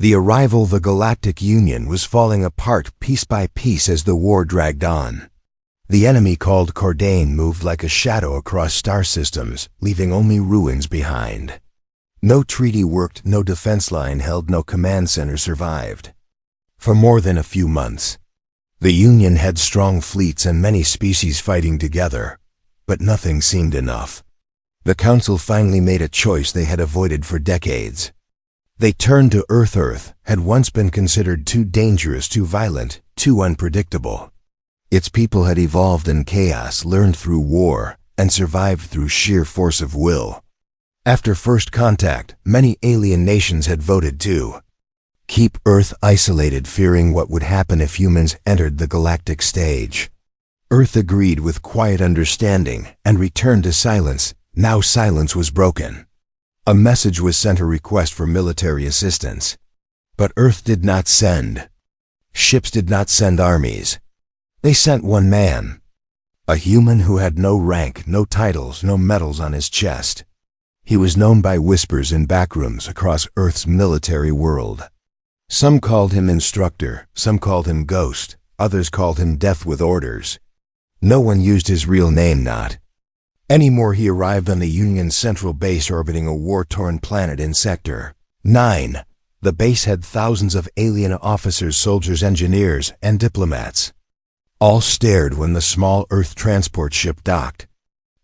The arrival of the Galactic Union was falling apart piece by piece as the war dragged on. The enemy called Cordain moved like a shadow across star systems, leaving only ruins behind. No treaty worked, no defense line held, no command center survived. For more than a few months, the Union had strong fleets and many species fighting together, but nothing seemed enough. The Council finally made a choice they had avoided for decades. They turned to Earth. Earth had once been considered too dangerous, too violent, too unpredictable. Its people had evolved in chaos, learned through war, and survived through sheer force of will. After first contact, many alien nations had voted to keep Earth isolated, fearing what would happen if humans entered the galactic stage. Earth agreed with quiet understanding and returned to silence. Now silence was broken. A message was sent, a request for military assistance. But Earth did not send. Ships did not send armies. They sent one man. A human who had no rank, no titles, no medals on his chest. He was known by whispers in backrooms across Earth's military world. Some called him Instructor, some called him Ghost, others called him Death with Orders. No one used his real name, not anymore. He arrived on the Union's central base orbiting a war-torn planet in Sector 9. The base had thousands of alien officers, soldiers, engineers, and diplomats. All stared when the small Earth transport ship docked.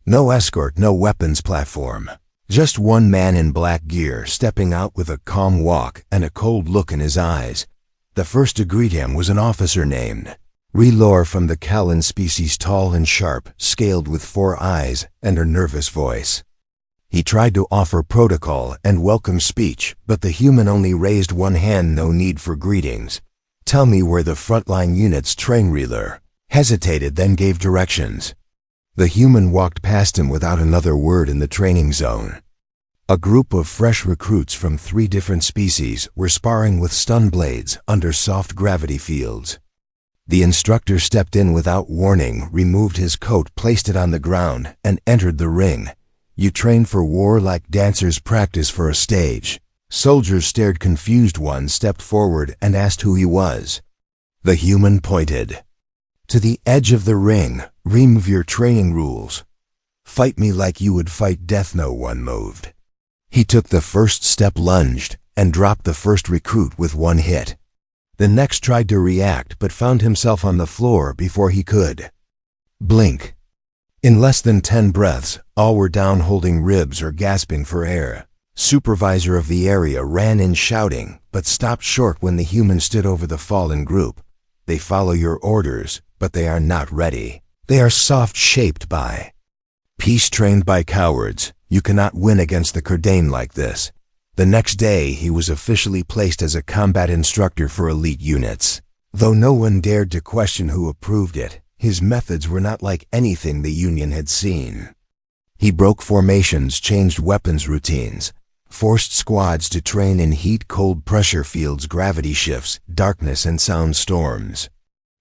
No escort, no weapons platform. Just one man in black gear stepping out with a calm walk and a cold look in his eyes. The first to greet him was an officer named Relor from the Callan species, tall and sharp, scaled with 4 eyes and a nervous voice. He tried to offer protocol and welcome speech, but the human only raised one hand. No need for greetings. Tell me where the frontline units train. Relor hesitated, then gave directions. The human walked past him without another word. In the training zone, a group of fresh recruits from 3 different species were sparring with stun blades under soft gravity fields. The instructor stepped in without warning, removed his coat, placed it on the ground, and entered the ring. You train for war like dancers practice for a stage. Soldiers stared confused. One stepped forward and asked who he was. The human pointed to the edge of the ring. Remove your training rules. Fight me like you would fight death. No one moved. He took the first step, lunged, and dropped the first recruit with 1 hit. The next tried to react but found himself on the floor before he could blink. In less than 10 breaths, all were down, holding ribs or gasping for air. Supervisor of the area ran in shouting, but stopped short when the human stood over the fallen group. They follow your orders, but they are not ready. They are soft-shaped by peace, trained by cowards. You cannot win against the Cordain like this. The next day, he was officially placed as a combat instructor for elite units. Though no one dared to question who approved it, his methods were not like anything the Union had seen. He broke formations, changed weapons routines, forced squads to train in heat, cold pressure fields, gravity shifts, darkness, and sound storms.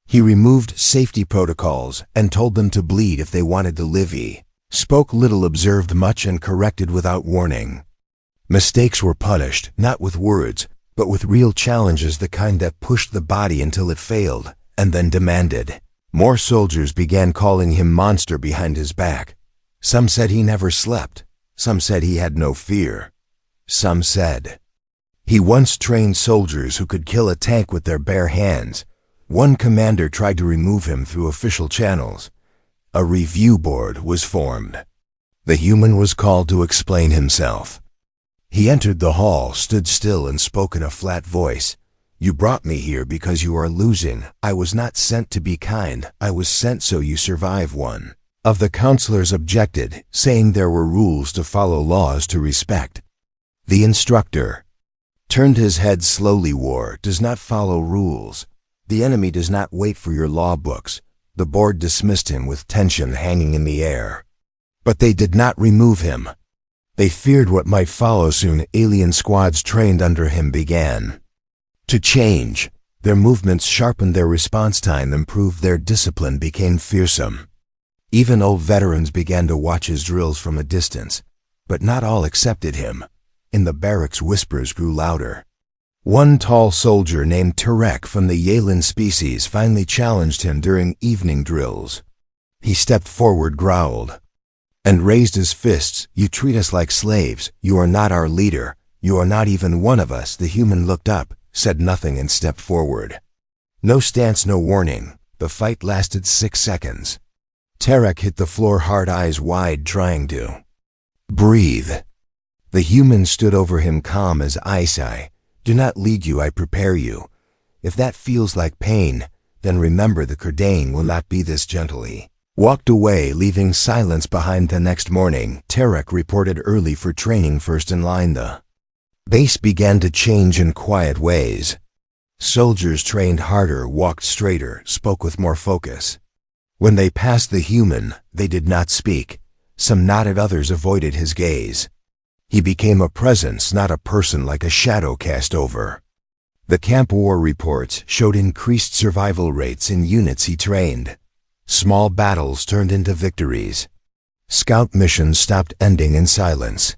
He removed safety protocols and told them to bleed if they wanted to live. He spoke little, observed much, and corrected without warning. Mistakes were punished, not with words, but with real challenges, the kind that pushed the body until it failed, and then demanded more. Soldiers began calling him monster behind his back. Some said he never slept. Some said he had no fear. Some said he once trained soldiers who could kill a tank with their bare hands. One commander tried to remove him through official channels. A review board was formed. The human was called to explain himself. He entered the hall, stood still, and spoke in a flat voice. You brought me here because you are losing. I was not sent to be kind. I was sent so you survive. One of the counselors objected, saying there were rules to follow, laws to respect. The instructor turned his head slowly. War does not follow rules. The enemy does not wait for your law books. The board dismissed him with tension hanging in the air. But they did not remove him. They feared what might follow. Soon, alien squads trained under him began to change. Their movements sharpened, their response time improved, their discipline became fearsome. Even old veterans began to watch his drills from a distance. But not all accepted him. In the barracks, whispers grew louder. One tall soldier named Trill'Ax from the Yalin species finally challenged him during evening drills. He stepped forward, growled, and raised his fists. "You treat us like slaves. You are not our leader. You are not even one of us." The human looked up, said nothing, and stepped forward. No stance, no warning. The fight lasted 6 seconds. Trill'Ax hit the floor hard, eyes wide, trying to breathe. The human stood over him, calm as ice. "I do not lead you, I prepare you. If that feels like pain, then remember the Kordane will not be this gentle." He walked away, leaving silence behind. The next morning, Trill'Ax reported early for training, first in line. The base began to change in quiet ways. Soldiers trained harder, walked straighter, spoke with more focus. When they passed the human, they did not speak. Some nodded, others avoided his gaze. He became a presence, not a person, like a shadow cast over. The camp war reports showed increased survival rates in units he trained. Small battles turned into victories. Scout missions stopped, ending in silence.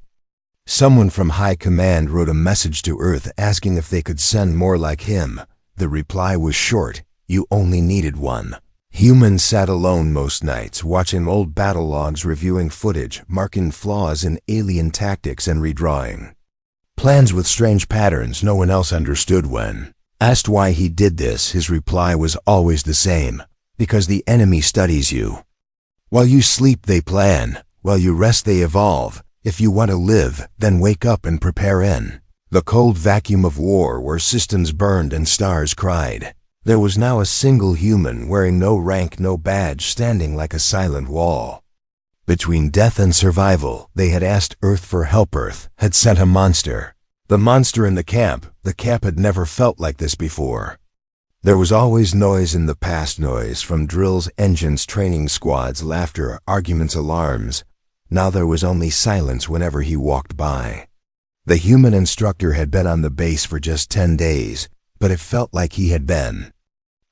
Someone from high command wrote a message to Earth asking if they could send more like him. The reply was short: "You only needed one." Humans sat alone most nights, watching old battle logs, reviewing footage, marking flaws in alien tactics, and redrawing plans with strange patterns no one else understood. When asked why he did this, his reply was always the same: "Because the enemy studies you. While you sleep, they plan. While you rest, they evolve. If you want to live, then wake up and prepare." In the cold vacuum of war, where systems burned and stars cried, there was now a single human, wearing no rank, no badge, standing like a silent wall. Between death and survival, they had asked Earth for help. Earth had sent a monster. The monster in the camp. The camp had never felt like this before. There was always noise in the past, noise from drills, engines, training squads, laughter, arguments, alarms. Now there was only silence whenever he walked by. The human instructor had been on the base for just 10 days, but it felt like he had been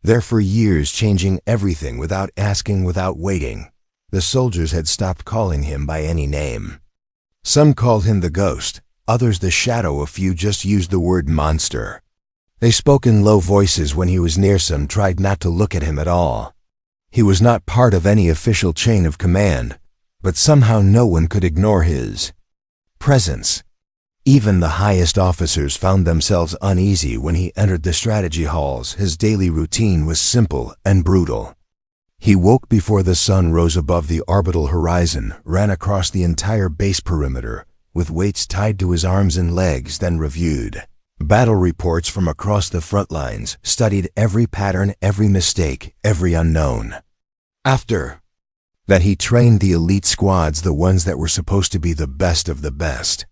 there for years, changing everything without asking, without waiting. The soldiers had stopped calling him by any name. Some called him the Ghost, others the Shadow, a few just used the word monster. They spoke in low voices when he was near, some tried not to look at him at all. He was not part of any official chain of command, but somehow no one could ignore his presence. Even the highest officers found themselves uneasy when he entered the strategy halls. His daily routine was simple and brutal. He woke before the sun rose above the orbital horizon, ran across the entire base perimeter, with weights tied to his arms and legs, then reviewed battle reports from across the front lines, studied every pattern, every mistake, every unknown. After that, he trained the elite squads, the ones that were supposed to be the best of the best.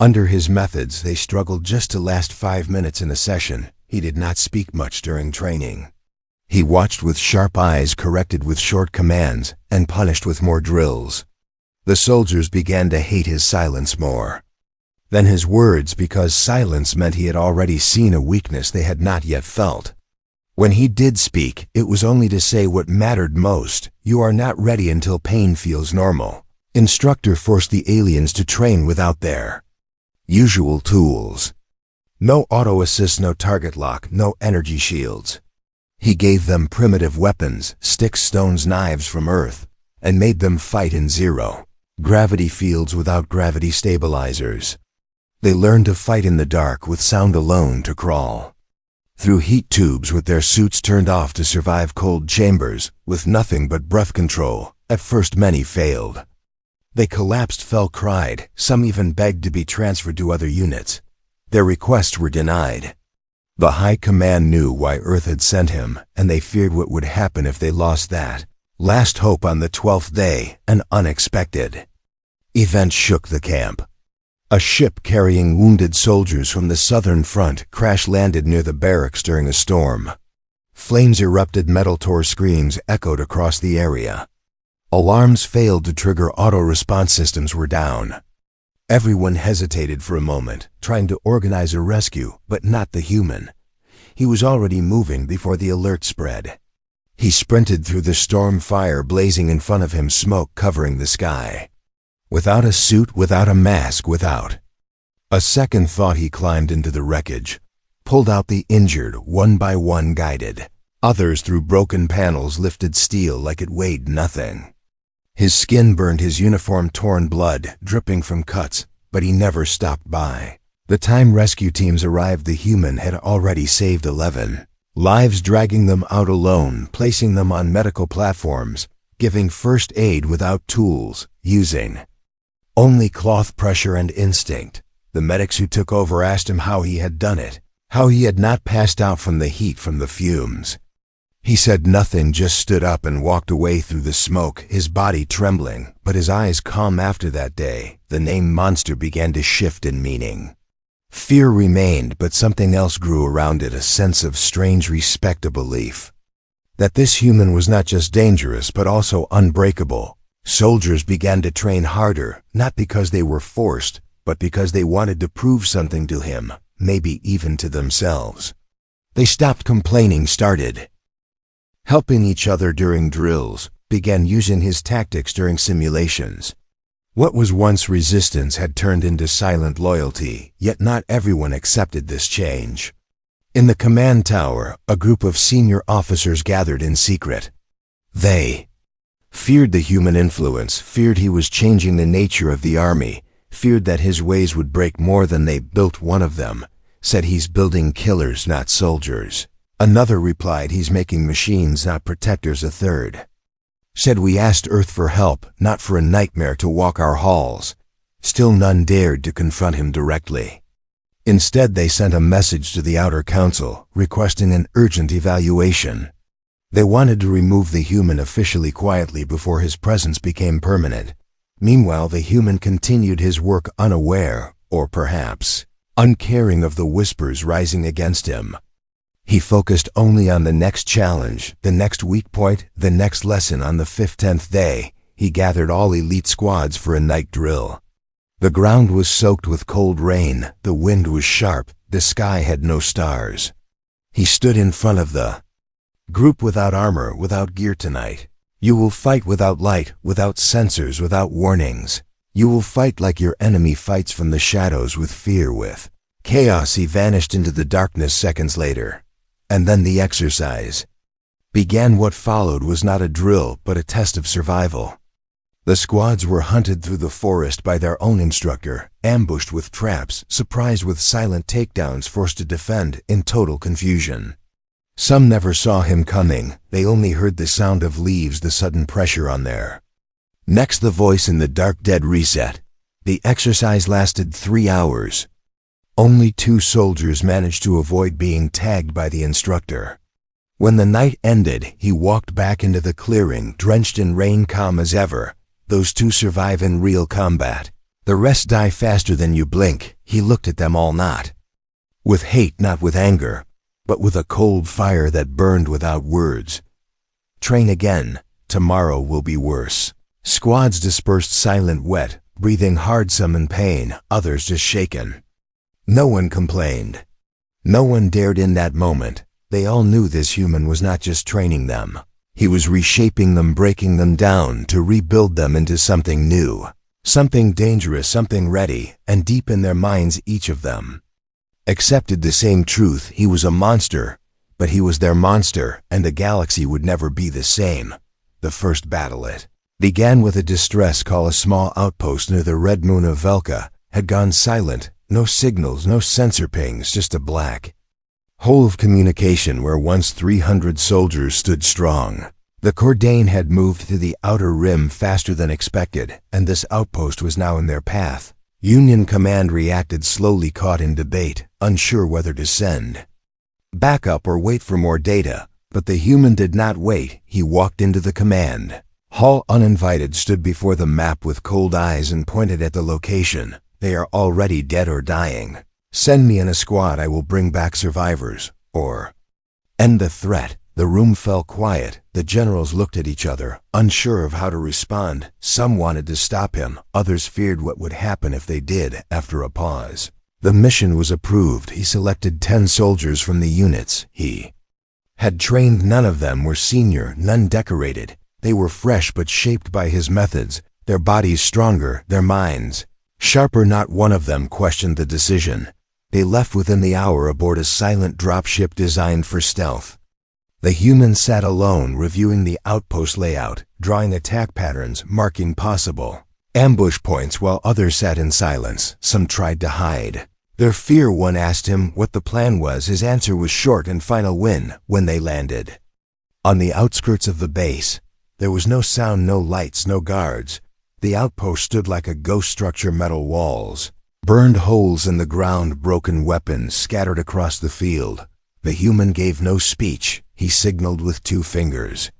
Under his methods, they struggled just to last 5 minutes in a session. He did not speak much during training. He watched with sharp eyes, corrected with short commands, and punished with more drills. The soldiers began to hate his silence more than his words, because silence meant he had already seen a weakness they had not yet felt. When he did speak, it was only to say what mattered most: "You are not ready until pain feels normal." Instructor forced the aliens to train without their usual tools. No auto assist, no target lock, no energy shields. He gave them primitive weapons, sticks, stones, knives from Earth, and made them fight in zero-gravity fields without gravity stabilizers. They learned to fight in the dark with sound alone, to crawl through heat tubes with their suits turned off, to survive cold chambers with nothing but breath control. At first many failed. They collapsed, fell, cried. Some even begged to be transferred to other units. Their requests were denied. The high command knew why Earth had sent him, and they feared what would happen if they lost that last hope. On the 12th day, an unexpected event shook the camp. A ship carrying wounded soldiers from the southern front crash-landed near the barracks during a storm. Flames erupted, metal tore, screams echoed across the area. Alarms failed to trigger, auto-response systems were down. Everyone hesitated for a moment, trying to organize a rescue, but not the human. He was already moving before the alert spread. He sprinted through the storm, fire blazing in front of him, smoke covering the sky. Without a suit, without a mask, without a second thought, he climbed into the wreckage. pulled out the injured one by one, guided. Others, through broken panels, lifted steel like it weighed nothing. His skin burned, his uniform torn, blood dripping from cuts, but he never stopped by. The time rescue teams arrived, the human had already saved 11 lives, dragging them out alone, placing them on medical platforms, giving first aid without tools, using only cloth pressure and instinct. The medics who took over asked him how he had done it, how he had not passed out from the heat, from the fumes. He said nothing, just stood up and walked away through the smoke, his body trembling, but his eyes calm. After that day, the name monster began to shift in meaning. Fear remained, but something else grew around it, a sense of strange respect, a belief that this human was not just dangerous but also unbreakable. Soldiers began to train harder, not because they were forced, but because they wanted to prove something to him, maybe even to themselves. They stopped complaining, started helping each other during drills, began using his tactics during simulations. What was once resistance had turned into silent loyalty, yet not everyone accepted this change. In the command tower, a group of senior officers gathered in secret. They feared the human influence, feared he was changing the nature of the army, feared that his ways would break more than they built. One of them said, "He's building killers, not soldiers." Another replied, "He's making machines, not protectors." A third said, "We asked Earth for help, not for a nightmare to walk our halls." Still none dared to confront him directly. Instead, they sent a message to the Outer Council, requesting an urgent evaluation. They wanted to remove the human officially, quietly, before his presence became permanent. Meanwhile, the human continued his work, unaware, or perhaps uncaring of the whispers rising against him. He focused only on the next challenge, the next weak point, the next lesson. On the 10th day, he gathered all elite squads for a night drill. The ground was soaked with cold rain, the wind was sharp, the sky had no stars. He stood in front of the group, without armor, without gear tonight. You will fight without light, without sensors, without warnings. You will fight like your enemy fights, from the shadows, with fear, with chaos. He vanished into the darkness seconds later. And then the exercise began. What followed was not a drill, but a test of survival. The squads were hunted through the forest by their own instructor, ambushed with traps, surprised with silent takedowns, forced to defend in total confusion. Some never saw him coming, they only heard the sound of leaves, the sudden pressure on their necks, the voice in the dark. Dead reset. The exercise lasted 3 hours. Only 2 soldiers managed to avoid being tagged by the instructor. When the night ended, he walked back into the clearing, drenched in rain, calm as ever. Those 2 survive in real combat. The rest die faster than you blink. He looked at them all, not with hate, not with anger, but with a cold fire that burned without words. Train again. Tomorrow will be worse. Squads dispersed, silent, wet, breathing hard, some in pain, others just shaken. No one complained. No one dared in that moment. They all knew this human was not just training them. He was reshaping them, breaking them down to rebuild them into something new, something dangerous, something ready, and deep in their minds each of them accepted the same truth. He was a monster, but he was their monster, and the galaxy would never be the same. The first battle, it began with a distress call. A small outpost near the red moon of Velka had gone silent. No signals, no sensor pings, just a black hole of communication where once 300 soldiers stood strong. The Cordane had moved to the outer rim faster than expected, and this outpost was now in their path. Union Command reacted slowly, caught in debate, unsure whether to send backup or wait for more data. But the human did not wait. He walked into the command hall uninvited, stood before the map with cold eyes, and pointed at the location. "They are already dead or dying. Send me in a squad, I will bring back survivors, or end the threat." The room fell quiet. The generals looked at each other, unsure of how to respond. Some wanted to stop him, others feared what would happen if they did. After a pause, the mission was approved. He selected 10 soldiers from the units he had trained. None of them were senior, none decorated. They were fresh but shaped by his methods, their bodies stronger, their minds sharper. Not one of them questioned the decision. They left within the hour aboard a silent dropship designed for stealth. The human sat alone, reviewing the outpost layout, drawing attack patterns, marking possible ambush points, while others sat in silence. Some tried to hide their fear. One asked him what the plan was. His answer was short and final: win. When they landed on the outskirts of the base, there was no sound, no lights, no guards. The outpost stood like a ghost structure, metal walls, burned holes in the ground, broken weapons scattered across the field. The human gave no speech. He signaled with 2 fingers,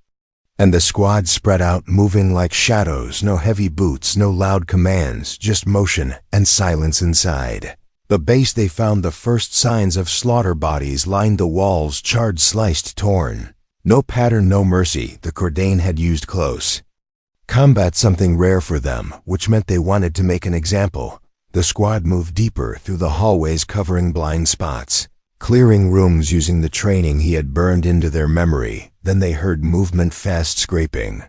and the squad spread out, moving like shadows. No heavy boots, no loud commands, just motion and silence inside the base. They found the first signs of slaughter. Bodies lined the walls, charred, sliced, torn. No pattern, no mercy. The Khordane had used close combat, something rare for them, which meant they wanted to make an example. The squad moved deeper through the hallways, covering blind spots, clearing rooms using the training he had burned into their memory. Then they heard movement, fast scraping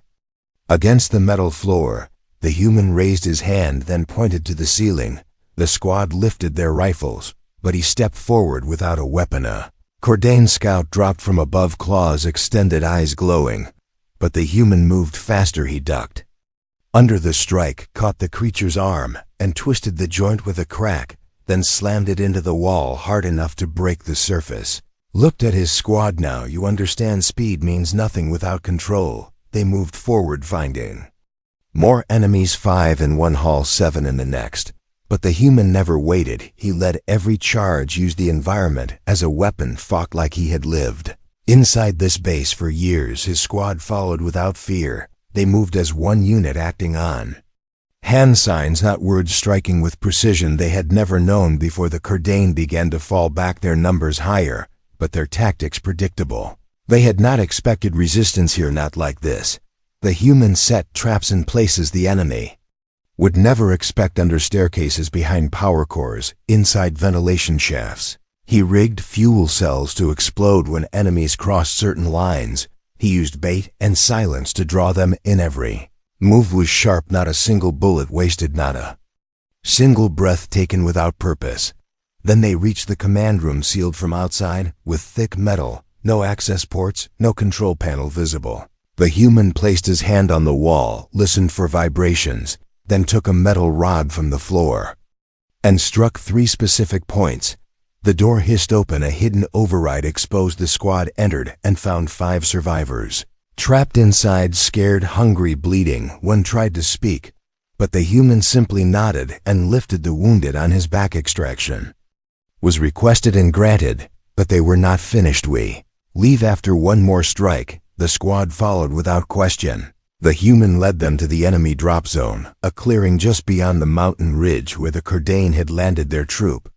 against the metal floor. The human raised his hand, then pointed to the ceiling. The squad lifted their rifles, but he stepped forward without a weapon. A Khordane scout dropped from above, claws extended, eyes glowing. But the human moved faster. He ducked under the strike, caught the creature's arm, and twisted the joint with a crack, then slammed it into the wall hard enough to break the surface. Looked at his squad. Now you understand, speed means nothing without control. They moved forward, finding more enemies, 5 in one hall, 7 in the next. But the human never waited. He led every charge, used the environment as a weapon, fought like he had lived inside this base for years. His squad followed without fear. They moved as one unit, acting on hand signs, not words, striking with precision they had never known before. The Khordane began to fall back, their numbers higher, but their tactics predictable. They had not expected resistance here, not like this. The human set traps in places the enemy would never expect, under staircases, behind power cores, inside ventilation shafts. He rigged fuel cells to explode when enemies crossed certain lines. He used bait and silence to draw them in. Every move was sharp, not a single bullet wasted, not a single breath taken without purpose. Then they reached the command room, sealed from outside with thick metal, no access ports, no control panel visible. The human placed his hand on the wall, listened for vibrations, then took a metal rod from the floor and struck 3 specific points. The door hissed open. A hidden override exposed. The squad entered and found 5 survivors trapped inside, scared, hungry, bleeding. One tried to speak, but the human simply nodded and lifted the wounded on his back. Extraction was requested and granted, but they were not finished. We leave after one more strike. The squad followed without question. The human led them to the enemy drop zone, a clearing just beyond the mountain ridge where the Khordane had landed their troop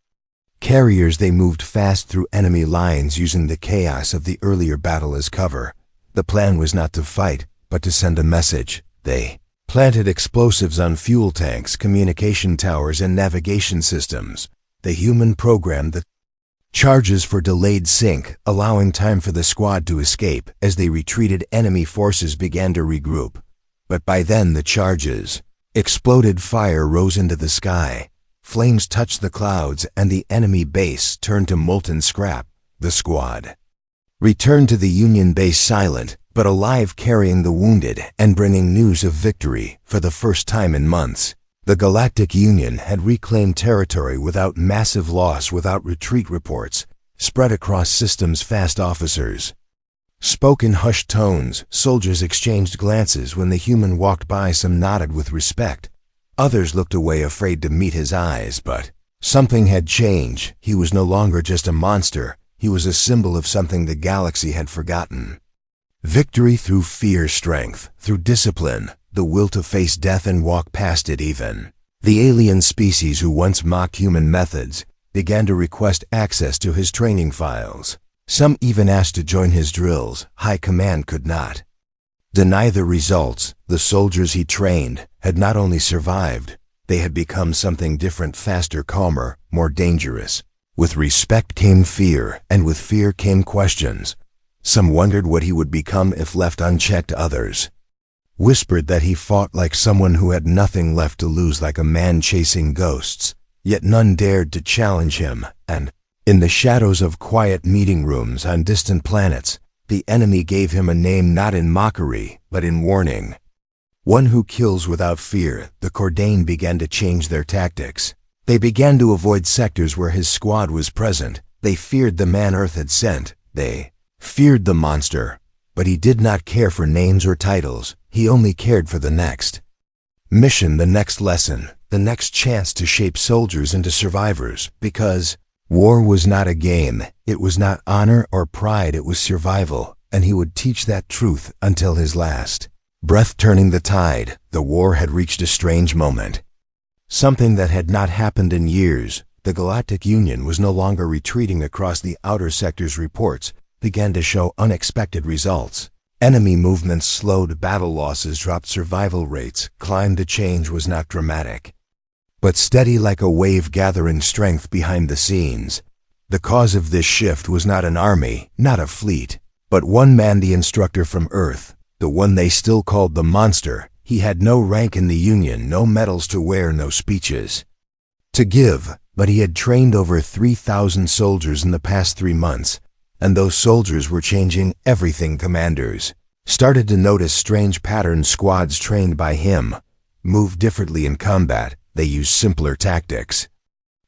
carriers. They moved fast through enemy lines, using the chaos of the earlier battle as cover. The plan was not to fight, but to send a message. They planted explosives on fuel tanks, communication towers, and navigation systems. The human programmed the charges for delayed sync, allowing time for the squad to escape. As they retreated, enemy forces began to regroup. But by then the charges exploded. Fire rose into the sky. Flames touched the clouds, and the enemy base turned to molten scrap. The squad returned to the Union base, silent but alive, carrying the wounded and bringing news of victory for the first time in months. The Galactic Union had reclaimed territory without massive loss, without retreat reports spread across systems. Fast officers spoke in hushed tones. Soldiers exchanged glances when the human walked by. Some nodded with respect. Others looked away, afraid to meet his eyes. But something had changed. He was no longer just a monster. He was a symbol of something the galaxy had forgotten. Victory through fear, strength through discipline, the will to face death and walk past it. Even the alien species who once mocked human methods began to request access to his training files. Some even asked to join his drills. High command could not deny the results. The soldiers he trained had not only survived, they had become something different, faster, calmer, more dangerous. With respect came fear, and with fear came questions. Some wondered what he would become if left unchecked. Others whispered that he fought like someone who had nothing left to lose, like a man chasing ghosts. Yet none dared to challenge him, and, in the shadows of quiet meeting rooms on distant planets, the enemy gave him a name not in mockery, but in warning. One who kills without fear, the Cordain began to change their tactics. They began to avoid sectors where his squad was present. They feared the man Earth had sent. They feared the monster. But he did not care for names or titles. He only cared for the next mission, the next lesson, the next chance to shape soldiers into survivors, because war was not a game. It was not honor or pride, it was survival, and he would teach that truth until his last breath. Turning the tide, the war had reached a strange moment. Something that had not happened in years. The Galactic Union was no longer retreating across the outer sectors. Reports began to show unexpected results. Enemy movements slowed, battle losses dropped, survival rates climbed. The change was not dramatic, but steady, like a wave gathering strength behind the scenes. The cause of this shift was not an army, not a fleet, but one man, the Instructor from Earth, the one they still called the Monster. He had no rank in the Union, no medals to wear, no speeches to give, but he had trained over 3,000 soldiers in the past 3 months, and those soldiers were changing everything. Commanders started to notice strange patterns. Squads trained by him moved differently in combat. They used simpler tactics,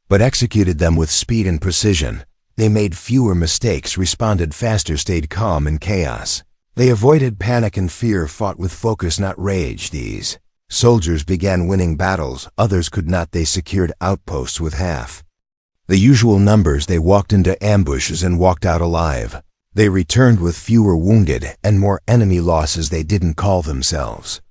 but executed them with speed and precision. They made fewer mistakes, responded faster, stayed calm in chaos. They avoided panic and fear, fought with focus, not rage. These soldiers began winning battles others could not. They secured outposts with half the usual numbers. They walked into ambushes and walked out alive. They returned with fewer wounded and more enemy losses. They didn't call themselves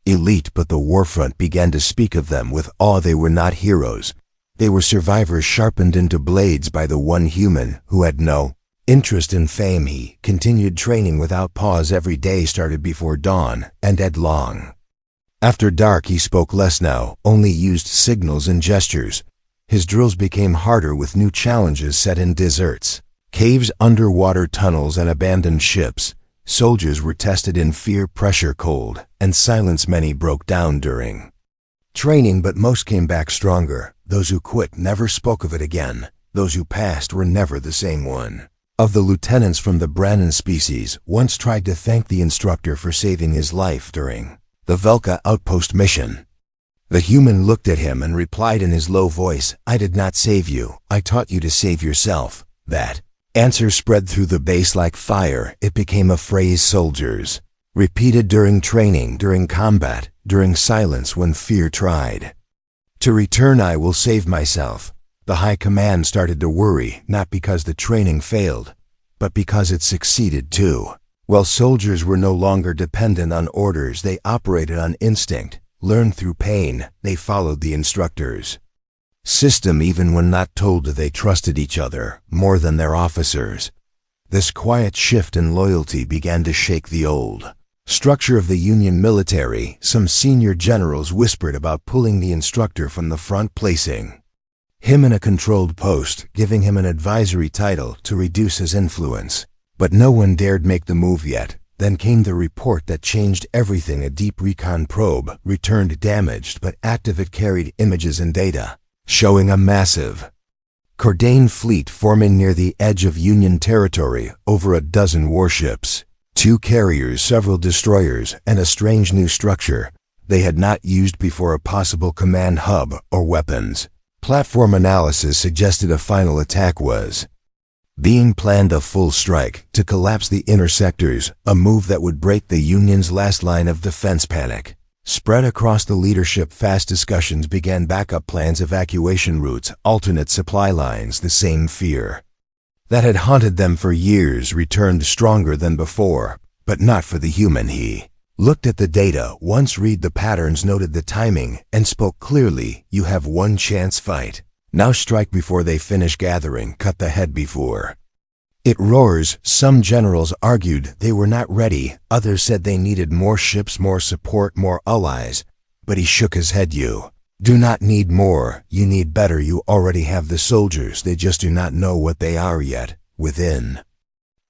elite, but the warfront began to speak of them with awe. They were not heroes. They were survivors, sharpened into blades by the one human who had no interest in fame. He continued training without pause. Every day started before dawn and ended long after dark. He spoke less now, only used signals and gestures. His drills became harder with new challenges set in deserts, caves, underwater tunnels, and abandoned ships. Soldiers were tested in fear, pressure, cold, and silence. Many broke down during training, but most came back stronger. Those who quit never spoke of it again. Those who passed were never the same. One of the lieutenants from the Brannon species once tried to thank the Instructor for saving his life during the Velka outpost mission. The human looked at him and replied in his low voice, "I did not save you. I taught you to save yourself." That answer spread through the base like fire. It became a phrase soldiers repeated during training, during combat, during silence when fear tried to return. "I will save myself." The high command started to worry, not because the training failed, but because it succeeded too. While soldiers were no longer dependent on orders, they operated on instinct, learned through pain. They followed the Instructor's system even when not told to. They trusted each other more than their officers. This quiet shift in loyalty began to shake the old structure of the Union military. Some senior generals whispered about pulling the Instructor from the front, placing him in a controlled post, giving him an advisory title to reduce his influence. But no one dared make the move yet. Then came the report that changed everything. A deep recon probe returned damaged but active. It carried images and data showing a massive Cordain fleet forming near the edge of Union territory. Over a dozen warships, 2 carriers, several destroyers, and a strange new structure they had not used before. A possible command hub or weapons platform. Analysis suggested a final attack was being planned, a full strike to collapse the inner sectors, a move that would break the Union's last line of defense. Panic spread across the leadership. Fast discussions began. Backup plans, evacuation routes, alternate supply lines. The same fear that had haunted them for years returned stronger than before, but not for the human. He looked at the data once, read the patterns, noted the timing, and spoke clearly. "You have one chance. Fight now. Strike before they finish gathering. Cut the head before it roars." Some generals argued they were not ready. Others said they needed more ships, more support, more allies. But he shook his head. "You do not need more. You need better. You already have the soldiers. They just do not know what they are yet." Within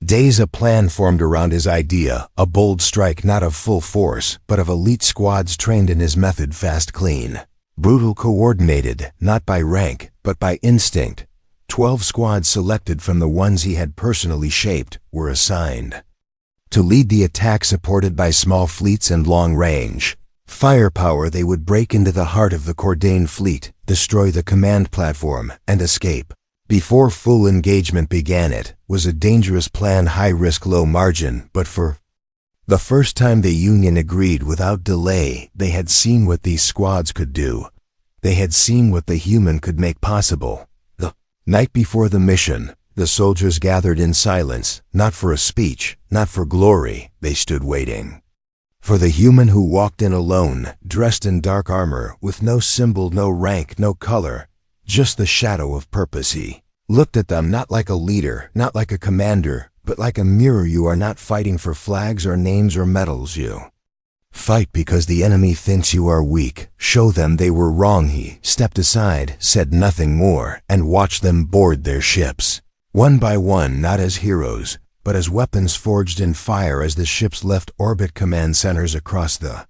days, a plan formed around his idea. A bold strike, not of full force, but of elite squads trained in his method. Fast, clean Brutal, coordinated, not by rank, but by instinct. 12 squads selected from the ones he had personally shaped were assigned to lead the attack, supported by small fleets and long-range firepower. They would break into the heart of the Cordain fleet, destroy the command platform, and escape. Before full engagement began, it was a dangerous plan, high risk, low margin, but for the first time the Union agreed without delay. They had seen what these squads could do. They had seen what the human could make possible. The night before the mission, the soldiers gathered in silence, not for a speech, not for glory. They stood waiting for the human who walked in alone, dressed in dark armor, with no symbol, no rank, no color, just the shadow of purpose. He looked at them not like a leader, not like a commander, but like a mirror. You are not fighting for flags or names or medals. You fight because the enemy thinks you are weak. Show them they were wrong. He stepped aside, said nothing more, and watched them board their ships. One by one, not as heroes, but as weapons forged in fire. As the ships left orbit command centers across the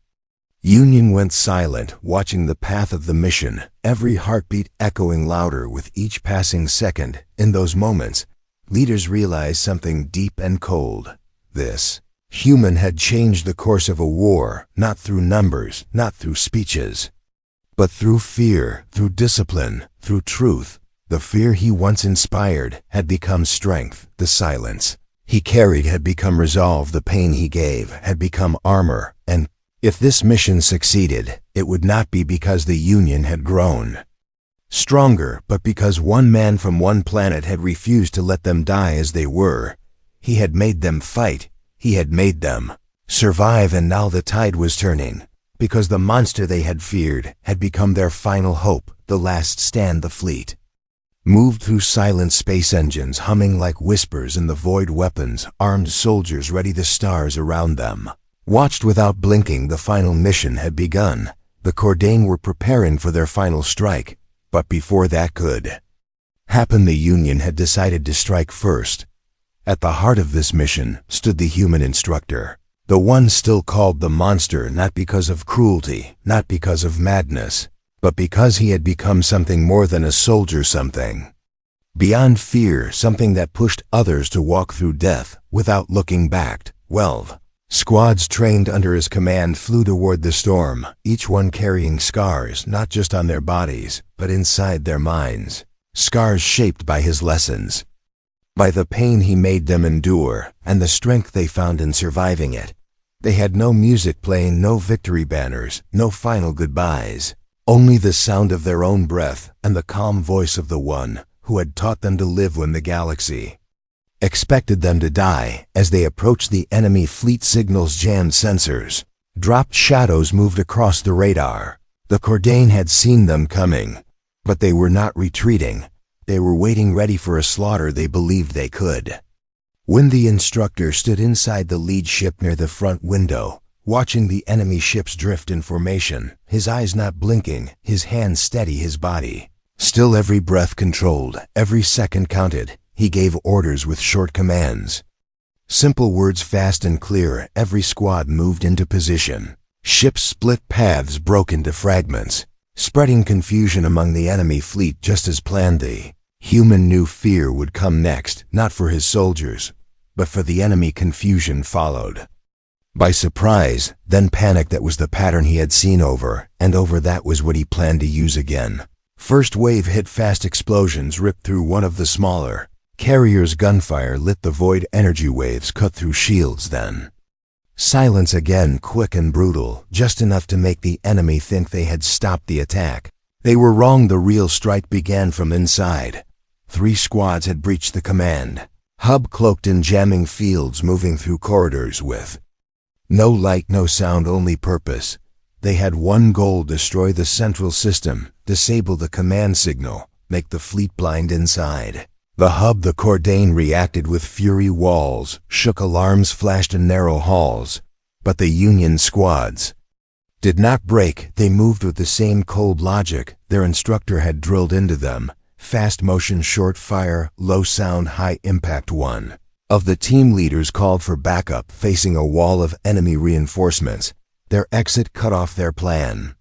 Union went silent, watching the path of the mission, every heartbeat echoing louder with each passing second. In those moments, leaders realized something deep and cold. This human had changed the course of a war, not through numbers, not through speeches, but through fear, through discipline, through truth. The fear he once inspired had become strength. The silence he carried had become resolve. The pain he gave had become armor. And if this mission succeeded, it would not be because the Union had grown stronger, but because one man from one planet had refused to let them die as they were. He had made them fight. He had made them survive, and now the tide was turning, because the monster they had feared had become their final hope, the last stand. The fleet moved through silent space, engines humming like whispers in the void, weapons, armed soldiers ready. The stars around them watched without blinking. The final mission had begun. The Cordain were preparing for their final strike. But before that could happen, the Union had decided to strike first. At the heart of this mission stood the human instructor, the one still called the monster, not because of cruelty, not because of madness, but because he had become something more than a soldier, something beyond fear, something that pushed others to walk through death without looking back. 12 squads trained under his command flew toward the storm, each one carrying scars, not just on their bodies, but inside their minds. Scars shaped by his lessons, by the pain he made them endure, and the strength they found in surviving it. They had no music playing, no victory banners, no final goodbyes, only the sound of their own breath and the calm voice of the one who had taught them to live when the galaxy expected them to die. As they approached the enemy fleet, signals jammed, sensors dropped, shadows moved across the radar. The Cordain had seen them coming, but they were not retreating. They were waiting, ready for a slaughter they believed they could. When the instructor stood inside the lead ship near the front window, watching the enemy ships drift in formation, his eyes not blinking, his hands steady, his body still, every breath controlled, every second counted. He gave orders with short commands, simple words, fast and clear. Every squad moved into position. Ships split, paths broke into fragments, spreading confusion among the enemy fleet just as planned. The human knew fear would come next, not for his soldiers, but for the enemy. Confusion followed by surprise, then panic. That was the pattern he had seen over and over. That was what he planned to use again. First wave hit, fast explosions ripped through one of the smaller carriers. Gunfire lit the void, energy waves cut through shields. Then silence again, quick and brutal, just enough to make the enemy think they had stopped the attack. They were wrong. The real strike began from inside. 3 squads had breached the command hub, cloaked in jamming fields, moving through corridors with no light, no sound, only purpose. They had one goal: destroy the central system, disable the command signal, make the fleet blind inside the hub. The Cordain reacted with fury. Walls shook, alarms flashed in narrow halls, but the Union squads did not break. They moved with the same cold logic their instructor had drilled into them. Fast motion, short fire, low sound, high impact. One of the team leaders called for backup, facing a wall of enemy reinforcements. Their exit cut off their plan.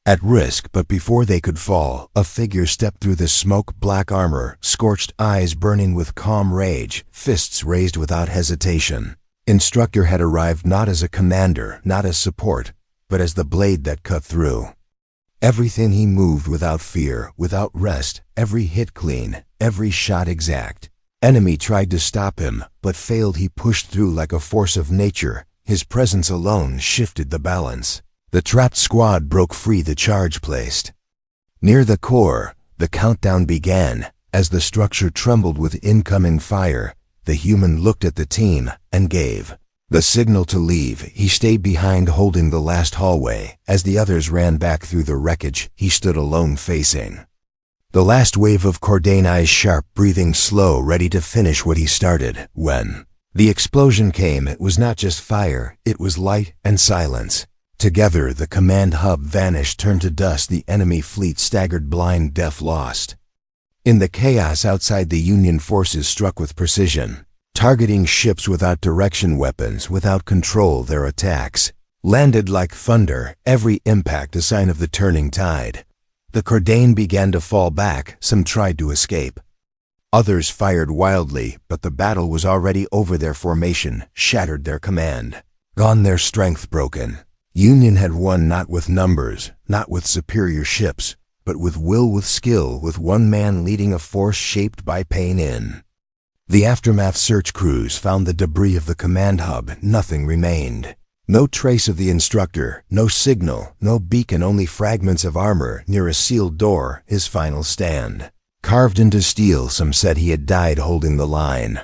At risk, but before they could fall, a figure stepped through the smoke-black armor, scorched eyes burning with calm rage, fists raised without hesitation. Instructor had arrived not as a commander, not as support, but as the blade that cut through. Everything he moved without fear, without rest, every hit clean, every shot exact. Enemy tried to stop him, but failed. He pushed through like a force of nature. His presence alone shifted the balance. The trapped squad broke free, the charge placed. Near the core, the countdown began. As the structure trembled with incoming fire, the human looked at the team and gave the signal to leave. He stayed behind holding the last hallway. As the others ran back through the wreckage, he stood alone facing the last wave of Cordain, eyes sharp, breathing slow, ready to finish what he started. When the explosion came, it was not just fire, it was light and silence. Together, the command hub vanished, turned to dust. The enemy fleet staggered, blind, deaf, lost. In the chaos outside, the Union forces struck with precision, targeting ships without direction, weapons without control. Their attacks landed like thunder, every impact a sign of the turning tide. The Cordain began to fall back. Some tried to escape. Others fired wildly, but the battle was already over. Their formation shattered, their command gone, their strength broken. Union had won not with numbers, not with superior ships, but with will, with skill, with one man leading a force shaped by pain. In the aftermath, search crews found the debris of the command hub. Nothing remained. No trace of the instructor, no signal, no beacon, only fragments of armor near a sealed door, his final stand. Carved into steel, some said he had died holding the line.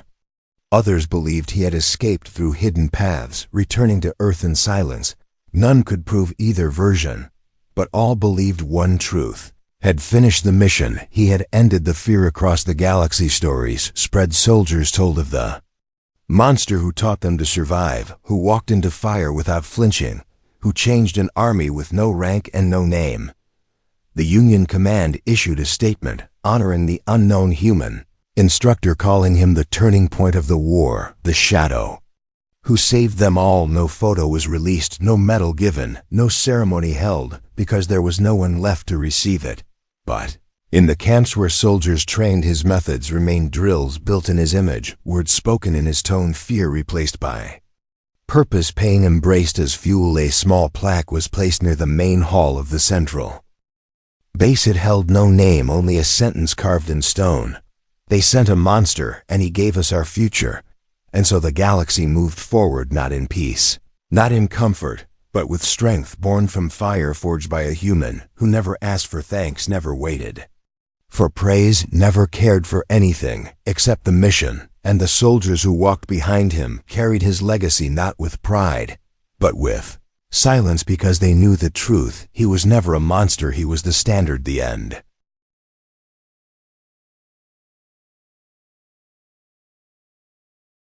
Others believed he had escaped through hidden paths, returning to Earth in silence. None could prove either version, but all believed one truth. Had finished the mission, he had ended the fear across the galaxy. Stories spread, soldiers told of the monster who taught them to survive, who walked into fire without flinching, who changed an army with no rank and no name. The Union command issued a statement honoring the unknown human, Instructor calling him the turning point of the war, the shadow who saved them all. No photo was released, no medal given, no ceremony held, because there was no one left to receive it. But in the camps where soldiers trained, his methods remained, drills built in his image, words spoken in his tone, fear replaced by purpose, pain embraced as fuel. A small plaque was placed near the main hall of the central base. It held no name, only a sentence carved in stone. They sent a monster, and he gave us our future. And so the galaxy moved forward, not in peace, not in comfort, but with strength born from fire, forged by a human who never asked for thanks, never waited for praise, never cared for anything except the mission. And the soldiers who walked behind him carried his legacy not with pride, but with silence, because they knew the truth. He was never a monster, he was the standard, the end.